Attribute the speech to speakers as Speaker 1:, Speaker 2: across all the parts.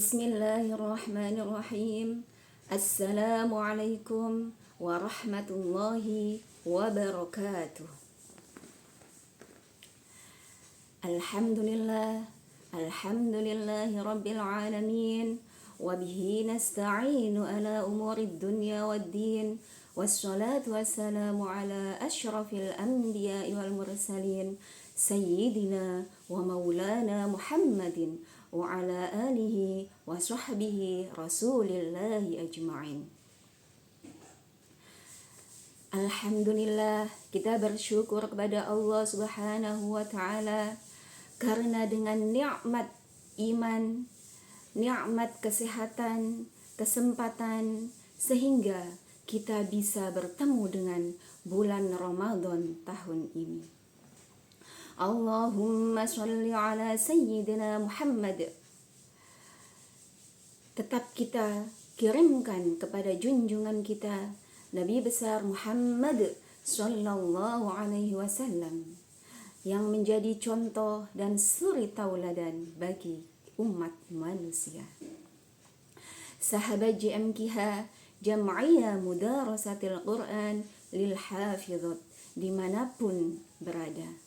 Speaker 1: Bismillahirrahmanirrahim. Assalamualaikum warahmatullahi wabarakatuh. Alhamdulillahi rabbil alamin. Wabihi nasta'inu ala umurid dunya waddin. Wassalatu wassalamu ala ashrafil anbiya'i wal mursalin. Sayyidina wa maulana Muhammadin wa ala alihi wa sahbihi rasulillahi ajma'in. Alhamdulillah, kita bersyukur kepada Allah subhanahu wa ta'ala karena dengan nikmat iman, nikmat kesehatan, kesempatan, sehingga kita bisa bertemu dengan bulan Ramadan tahun ini. Allahumma sholli ala sayyidina Muhammad. Tetap kita kirimkan kepada junjungan kita Nabi besar Muhammad sallallahu alaihi wasallam yang menjadi contoh dan suri tauladan bagi umat manusia. Sahabat JMKH, Jam'iyah Mudarasatil Quran lil Hafizat, dimanapun berada,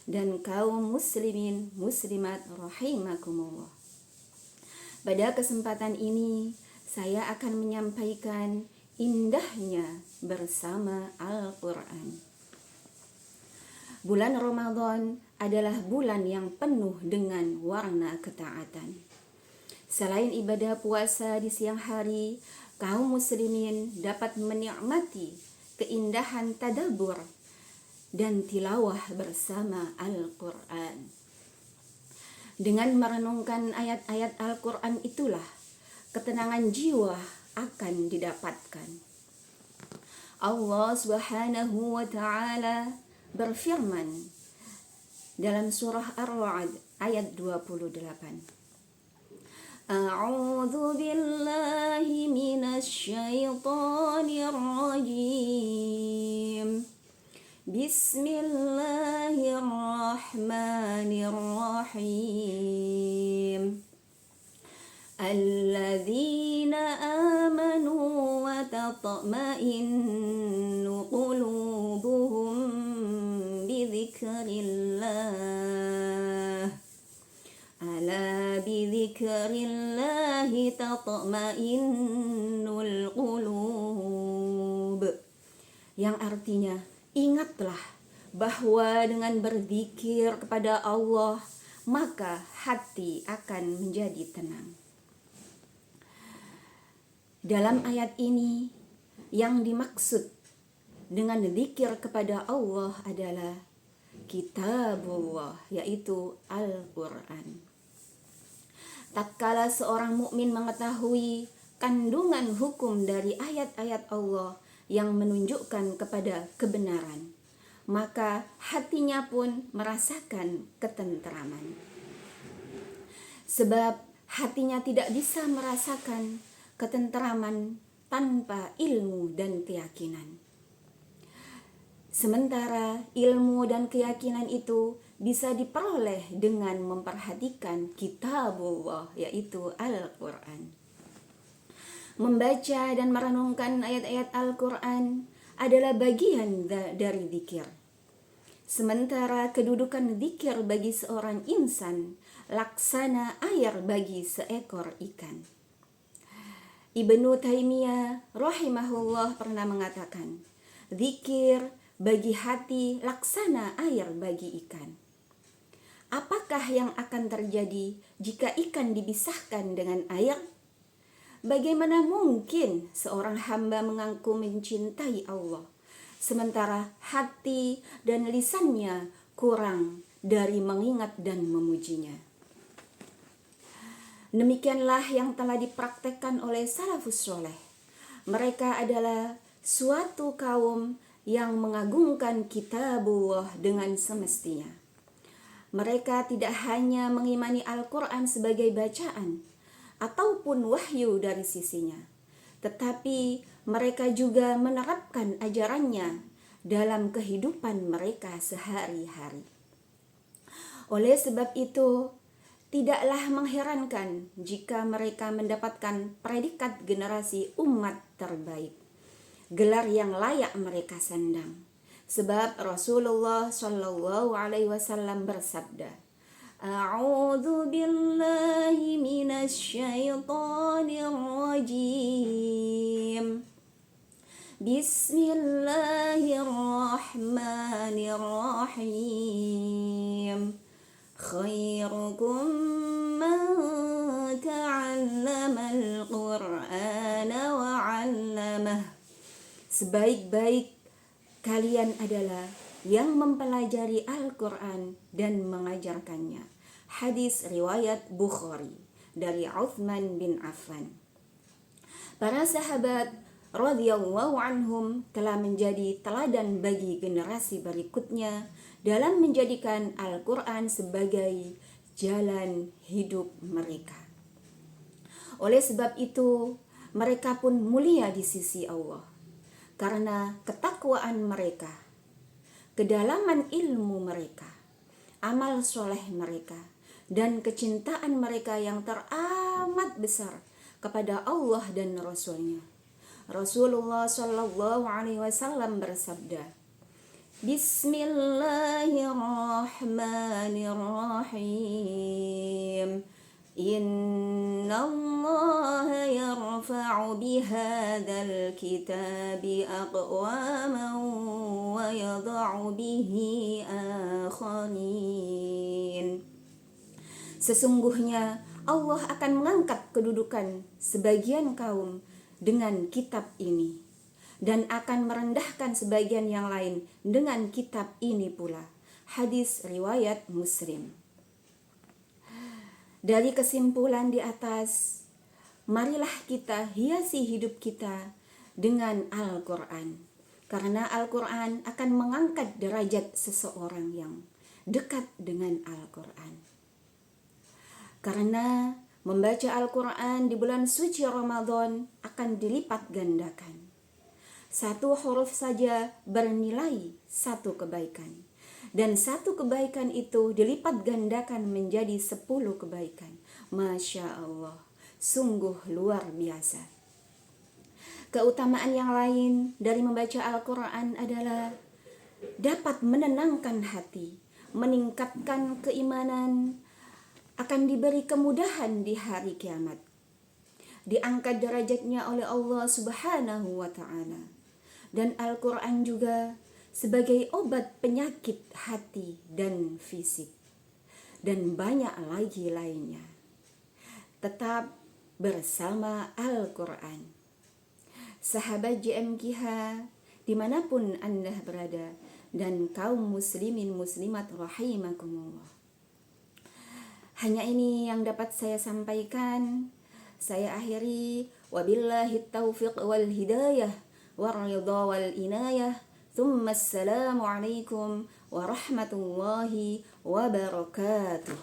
Speaker 1: dan kaum muslimin muslimat rahimakumullah. Pada kesempatan ini saya akan menyampaikan indahnya bersama Al-Quran. Bulan Ramadan adalah bulan yang penuh dengan warna ketaatan. Selain ibadah puasa di siang hari, kaum muslimin dapat menikmati keindahan tadabbur dan tilawah bersama Al-Quran. Dengan merenungkan ayat-ayat Al-Quran itulah ketenangan jiwa akan didapatkan. Allah subhanahu wa ta'ala berfirman dalam surah Ar-Ra'd ayat 28. A'udzu billahi minasy syaithanir rajim. Bismillahirrahmanirrahim. Alladzina amanu wa tatma'innu qulubuhum bidzikrillah. Ala bidzikrillahi tatma'innul qulub. Yang artinya, ingatlah bahwa dengan berzikir kepada Allah, maka hati akan menjadi tenang. Dalam ayat ini, yang dimaksud dengan zikir kepada Allah adalah kitabullah, yaitu Al-Quran. Tatkala seorang mukmin mengetahui kandungan hukum dari ayat-ayat Allah yang menunjukkan kepada kebenaran, maka hatinya pun merasakan ketenteraman. Sebab hatinya tidak bisa merasakan ketenteraman tanpa ilmu dan keyakinan. Sementara ilmu dan keyakinan itu bisa diperoleh dengan memperhatikan kitabullah, yaitu Al-Quran. Membaca dan merenungkan ayat-ayat Al-Quran adalah bagian dari zikir. Sementara kedudukan zikir bagi seorang insan laksana air bagi seekor ikan. Ibnu Taimiyah rahimahullah pernah mengatakan, zikir bagi hati laksana air bagi ikan. Apakah yang akan terjadi jika ikan dipisahkan dengan air? Bagaimana mungkin seorang hamba mengaku mencintai Allah, sementara hati dan lisannya kurang dari mengingat dan memujinya? Demikianlah yang telah dipraktekkan oleh salafus soleh. Mereka adalah suatu kaum yang mengagungkan kitabullah dengan semestinya. Mereka tidak hanya mengimani Al-Quran sebagai bacaan ataupun wahyu dari sisinya, tetapi mereka juga menerapkan ajarannya dalam kehidupan mereka sehari-hari. Oleh sebab itu, Tidaklah mengherankan jika mereka mendapatkan predikat generasi umat terbaik, gelar yang layak mereka sandang. Sebab Rasulullah Shallallahu Alaihi Wasallam bersabda, A'udzu billahi minasy syaithanir rajim. Bismillahirrahmanirrahim. Khairukum man ta'allamal Qur'ana wa 'allamah. Sebaik-baik kalian adalah yang mempelajari Al-Quran dan mengajarkannya. Hadis riwayat Bukhari dari Uthman bin Affan. Para sahabat radhiyallahu anhum telah menjadi teladan bagi generasi berikutnya dalam menjadikan Al-Quran sebagai jalan hidup mereka. Oleh sebab itu, mereka pun mulia di sisi Allah karena ketakwaan mereka, kedalaman ilmu mereka, amal soleh mereka, dan kecintaan mereka yang teramat besar kepada Allah dan Rasul-Nya. Rasulullah Shallallahu Alaihi Wasallam bersabda, Bismillahirrahmanirrahim. Innallaha yarfa'u bihadzal kitabi aqwaman wa yadha'u bihi akharin. Sesungguhnya Allah akan mengangkat kedudukan sebagian kaum dengan kitab ini dan akan merendahkan sebagian yang lain dengan kitab ini pula. Hadis riwayat Muslim. Dari kesimpulan di atas, marilah kita hiasi hidup kita dengan Al-Quran. Karena Al-Quran akan mengangkat derajat seseorang yang dekat dengan Al-Quran. Karena membaca Al-Quran di bulan suci Ramadan akan dilipat gandakan. Satu huruf saja bernilai satu kebaikan. Dan satu kebaikan itu dilipat gandakan menjadi 10 kebaikan. Masya Allah, sungguh luar biasa. Keutamaan yang lain dari membaca Al-Quran adalah dapat menenangkan hati, meningkatkan keimanan, akan diberi kemudahan di hari kiamat. Diangkat derajatnya oleh Allah Subhanahu wa Ta'ala. Dan Al-Quran juga sebagai obat penyakit hati dan fisik. Dan banyak lagi lainnya. Tetap bersama Al-Quran. Sahabat JMKH dimanapun Anda berada, dan kaum muslimin muslimat rahimakumullah. Hanya ini yang dapat saya sampaikan. Saya akhiri, wabillahi taufiq wal hidayah والرضا والإناية ثم السلام عليكم ورحمة الله وبركاته.